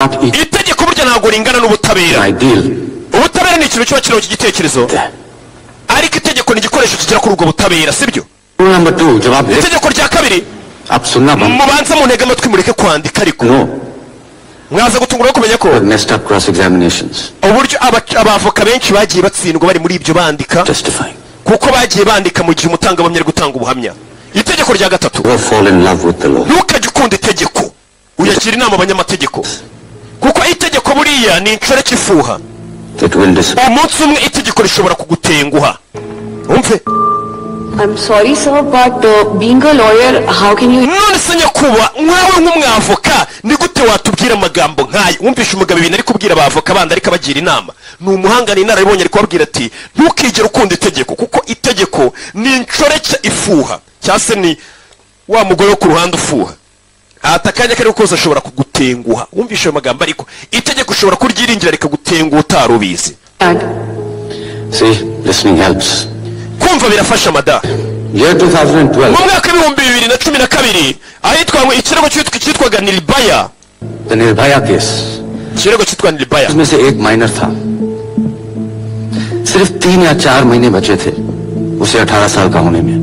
itegeko burya ntabwo ringana n'ubutabera. Ubutabera ni ikintu kiba kiriho cy'igitekerezo, ariko itegeko ni igikoresho kigera kuri ubwo butabera, sibyo? Itegeko rya kabiri, mubanza mu ntege amatwi mureke kwandika, ariko mwaza gutungura kumenya ko uburyo abavoka benshi bagiye batsindwa bari muri ibyo bandika, kuko bagiye bandika mu gihe umutangabuhamya ari gutanga ubuhamya. Itegeko rya gatatu, ntukajye ukunda itegeko, uyagira inama abanyamategeko, kuko itegeko buriya ni inshoreke ifuha. Umunsi umwe itegeko rishobora kugutenguha. Umve, I'm sorry sir, but being a lawyer, how can you... none se nyakuba nkawe nk'umwavoka ni gute watubwira amagambo nk'ayo? Wumvishe umugabo ibintu ari kubwira abavoka bandi ariko abagira inama. Ni umuhanga, ni inararibonye, ari kubabwira ati ntukigere ukunda itegeko, kuko itegeko ni inshoreke ifuha, cyangwa se ni wa mugore wo ku ruhande ufuha. Atakanya kari kose ashobora kugutenguha. Wumvishe ayo magambo, ariko itegeko ushobora kuryiringira rikagutenguha utarubizi. See, listening helps. Kumva birafasha mada. Year 2012. Mu mwaka w'ibihumbi 2012 ahitwa ngo ikirego cyitwaga Nirbhaya. The Nirbhaya case. Ikirego cyitwa Nirbhaya. इसमें से एक माइनर था. सिर्फ 3 या 4 महीने बचे थे उसे 18 साल का होने में.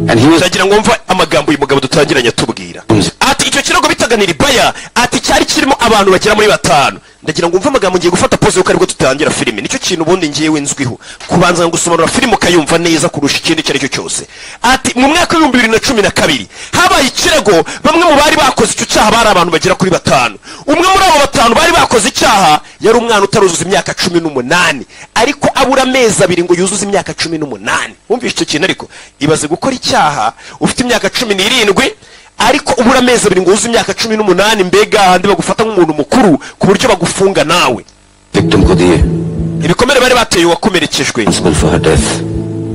And he was... Ndagira ngo mva amagambo uyu mugabo dutangiranye atubwira. Ati icyo kirego bitaga Nirbhaya, ati cyari kirimo abantu bagera muri 5. Ndagira ngo mva amagambo ngiye gufata pause yuko ariko tutangira filime. Nicyo kintu ubundi ngiyewe nzwiho, kubanza gusobanura filime ukayumva neza kurusha ikindi cyari cyo cyose. Ati mu mwaka wa 2012 habaye ikirego, bamwe mu bari bakoze icyo cyaha bari abantu bagera kuri 5. Umwe muri abo 5 bari bakoze icyaha yari umwana utaruzuza imyaka 18, ariko abura amezi 2 ngo yuzuze imyaka 18. Wumvishe icyo kintu? Ariko ibaze gukora icyaha ufite imyaka 17 ariko ubura amezi 2 ngo uzuze imyaka 18, mbega handi bagufata nk'umuntu mukuru ku buryo bagufunga nawe. victim ko diye ibikomere bari bateye wakomerekejwe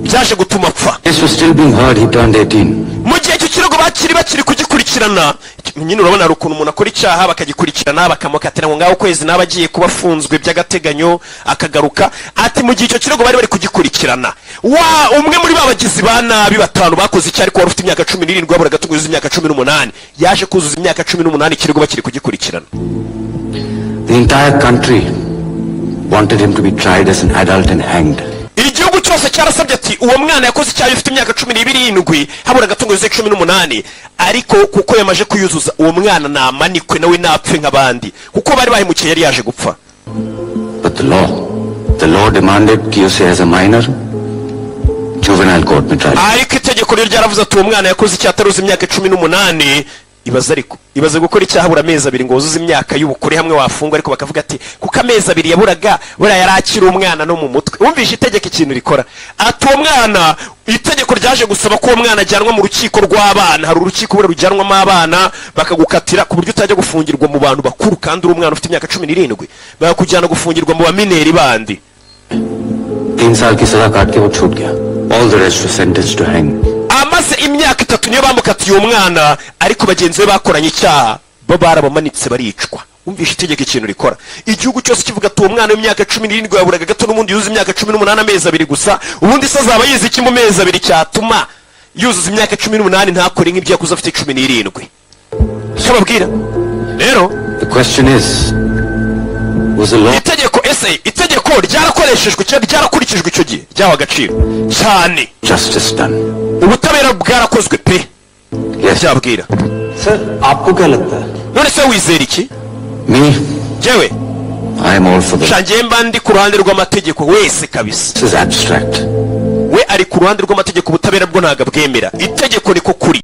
byaje gutuma apfa. This was still being heard. He turned 18. Mu gihe icyo kirego bakiri kugikurikirana, nyine urabona hari ukuntu umuntu akora icyaha bakagikurikirana bakamukatira ngo ngaho kwezi n'abagiye kuba afunzwe by'agateganyo akagaruka. Ati mu gihe icyo kirego bari kugikurikirana, umwe muri babagizi ba nabi 5 bakoze icyaha ariko wari ufite imyaka 17 wabura gato kuzuza imyaka 18, yaje kuzuza imyaka 18 ikirego bakiri kugikurikirana. The entire country wanted him to be tried as an adult and hanged. Igihugu cyose cyarasabye ati uwo mwana yakoze icyaha ufite imyaka 17 habura gato ngo yuzuze 18, ariko kuko yamaje kuyuzuza uwo mwana namanikwe nawe napfe nk'abandi, kuko bari bahimukiye yari yaje gupfa. But the law demanded कि उसे as a minor juvenile court में trial. Ariko itegeko ryo ryaravuze ati uwo mwana yakoze icyaha ataruzuza imyaka 18. Ibaze gukora icyaha habura amezi 2 ngo uzuze imyaka y'ubukure hamwe wafungwa, ariko bakavuga ati kuko amezi 2 yaburaga bura yari akiri umwana no mu mutwe. Wumvishe itegeko ikintu rikora? Ati uwo mwana, itegeko ryaje gusaba ko uwo mwana ajyanwa mu rukiko rw'abana. Hari urukiko bura rujyanwamo abana bakagukatira ku buryo utajya gufungirwa mu bantu bakuru, kandi uri umwana ufite imyaka 17 bakujyana gufungirwa mu bamineri bandi. 3 साल की सजा काट के वो छूट गया. All the rest were sentenced to hang. Amaze imyaka 3 niyo bamukatiye uwo mwana, ariko bagenzi be bakoranye icyaha bo barabamanitse baricwa. Umvishe itegeko ikintu rikora? Igihugu cyose kivuga ati uwo mwana w'imyaka 17 yaburaga gato n'ubundi yuzuza imyaka 18 amezi 2 gusa, ubundi se azaba yize iki mu mezi 2 cyatuma yuzuza imyaka 18 ntakore nk'ibyo yakuze afite 17? Cyababwira rero, the question is, was the law... itegeko ryarakoreshejwe cyangwa ryarakurikijwe icyo gihe ryaho agaciro cyane? Justice done. Ubutabera bwarakozwe pe. Yes. Cyababwira Sir, आपको क्या लगता है? none se wizera iki? Me, Jewe I am all for the... shangiye mba ndi ku ruhande rw'amategeko wese kabisa. This is abstract. We ari ku ruhande rw'amategeko, ubutabera bwo ntago bwemera. Itegeko niko kuri.